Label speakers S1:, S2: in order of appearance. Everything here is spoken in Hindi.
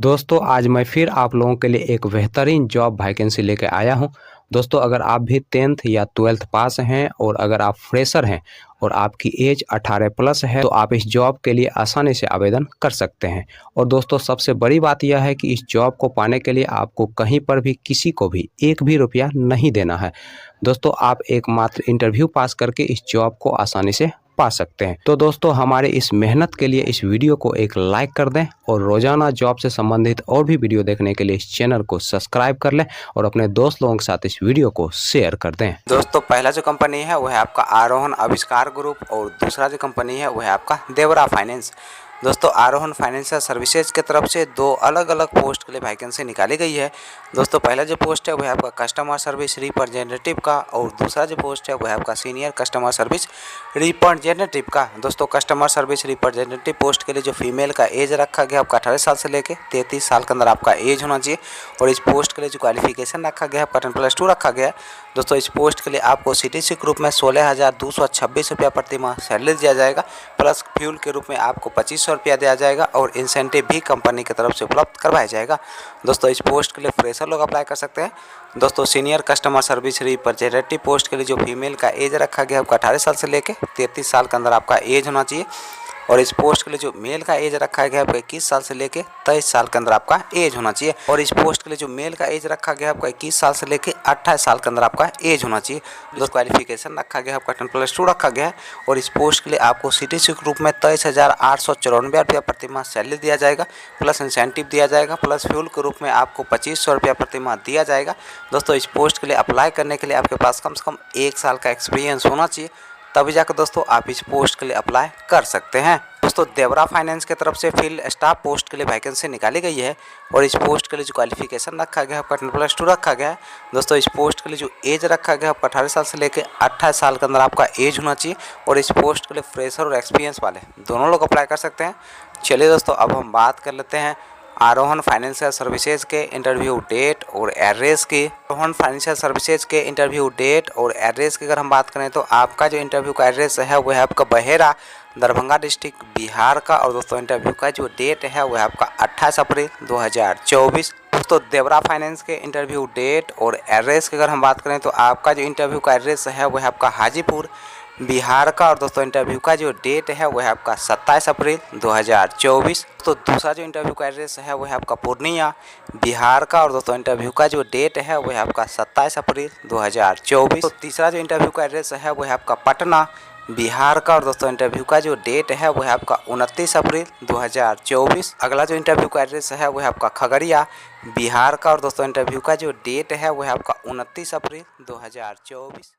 S1: दोस्तों आज मैं फिर आप लोगों के लिए एक बेहतरीन जॉब वैकेंसी लेके आया हूं। दोस्तों अगर आप भी 10th या 12th पास हैं और अगर आप फ्रेशर हैं और आपकी एज 18 प्लस है तो आप इस जॉब के लिए आसानी से आवेदन कर सकते हैं। और दोस्तों सबसे बड़ी बात यह है कि इस जॉब को पाने के लिए आपको कहीं पर भी किसी को भी एक भी रुपया नहीं देना है। दोस्तों आप एकमात्र इंटरव्यू पास करके इस जॉब को आसानी से पा सकते हैं। तो दोस्तों हमारे इस मेहनत के लिए इस वीडियो को एक लाइक कर दें और रोजाना जॉब से संबंधित और भी वीडियो देखने के लिए इस चैनल को सब्सक्राइब कर लें और अपने दोस्त लोगों के साथ इस वीडियो को शेयर कर दें। दोस्तों पहला जो कंपनी है वह है आपका आरोहण आविष्कार ग्रुप और दूसरा जो कंपनी है वह है आपका देवरा फाइनेंस। दोस्तों आरोहण फाइनेंशियल सर्विसेज की तरफ से दो अलग अलग पोस्ट के लिए वैकेंसी निकाली गई है। दोस्तों पहला जो पोस्ट है वह आपका कस्टमर सर्विस रिप्रेजेंटेटिव का और दूसरा जो पोस्ट है वह आपका सीनियर कस्टमर सर्विस रिप्रेजेंटेटिव का। दोस्तों कस्टमर सर्विस रिप्रेजेंटेटिव पोस्ट के लिए जो फीमेल का एज रखा गया आपका 18 साल से लेकर 33 साल के अंदर आपका एज होना चाहिए। और इस पोस्ट के लिए जो क्वालिफिकेशन रखा गया है आपका 10+2 रखा गया है। दोस्तों इस पोस्ट के लिए आपको सीटीसी के रूप में 16,226 रुपया प्रति माह सैलरी दिया जाएगा, प्लस फ्यूल के रूप में आपको 2500 रुपया दिया जाएगा और इंसेंटिव भी कंपनी की तरफ से उपलब्ध करवाया जाएगा। दोस्तों इस पोस्ट के लिए फ्रेशर लोग अप्लाई कर सकते हैं। दोस्तों senior customer service representative post के लिए जो फीमेल का एज रखा गया आपका 18 साल से लेकर 33 साल के अंदर आपका एज होना चाहिए। और इस पोस्ट के लिए जो मेल का एज रखा गया आपका 21 साल से लेकर 23 साल के अंदर आपका एज होना चाहिए। और इस पोस्ट के लिए जो मेल का एज रखा गया आपका 21 साल से लेकर 28 साल के अंदर आपका एज होना चाहिए। दोस्तों क्वालिफिकेशन रखा गया आपका 10+2 रखा गया है। और इस पोस्ट के लिए आपको सीटीसी के रूप में 23,894 रुपया प्रति माह सैलरी दिया जाएगा, प्लस इंसेंटिव दिया जाएगा, प्लस फ्यूल के रूप में आपको 2500 रुपया प्रति माह दिया जाएगा। दोस्तों इस पोस्ट के लिए अप्लाई करने के लिए आपके पास कम से कम 1 साल का एक्सपीरियंस होना चाहिए, तभी जाकर दोस्तों आप इस पोस्ट के लिए अप्लाई कर सकते हैं। दोस्तों देवरा फाइनेंस की तरफ से फील्ड स्टाफ पोस्ट के लिए वैकेंसी निकाली गई है। और इस पोस्ट के लिए जो क्वालिफिकेशन रखा गया है आपका 10+2 रखा गया है। दोस्तों इस पोस्ट के लिए जो एज रखा गया है आपका 18 साल से लेकर 28 साल के अंदर आपका एज होना चाहिए। और इस पोस्ट के लिए फ्रेशर और एक्सपीरियंस वाले दोनों लोग अप्लाई कर सकते हैं। चलिए दोस्तों अब हम बात कर लेते हैं आरोहण फाइनेंशियल सर्विसेज के इंटरव्यू डेट और एड्रेस की। आरोहण फाइनेंशियल सर्विसेज के इंटरव्यू डेट और एड्रेस की अगर हम बात करें तो आपका जो इंटरव्यू का एड्रेस है वह है आपका बहेरा दरभंगा डिस्ट्रिक्ट बिहार का। और दोस्तों इंटरव्यू का जो डेट है वह आपका 28 अप्रैल 2024। दोस्तों देवरा फाइनेंस के इंटरव्यू डेट और एड्रेस की अगर हम बात करें तो आपका जो इंटरव्यू का एड्रेस है वह आपका हाजीपुर बिहार का। और दोस्तों इंटरव्यू का जो डेट है वह आपका 27 अप्रैल 2024। तो दूसरा जो इंटरव्यू का एड्रेस है वह आपका पूर्णिया बिहार का। और दोस्तों इंटरव्यू का जो डेट है वह आपका 27 अप्रैल 2024। तो तीसरा जो इंटरव्यू का एड्रेस है वह आपका पटना बिहार का। और दोस्तों इंटरव्यू का जो डेट है वह आपका 29 अप्रैल 2024। अगला जो इंटरव्यू का एड्रेस है वह आपका खगड़िया बिहार का। और दोस्तों इंटरव्यू का जो डेट है वह आपका 29 अप्रैल 2024।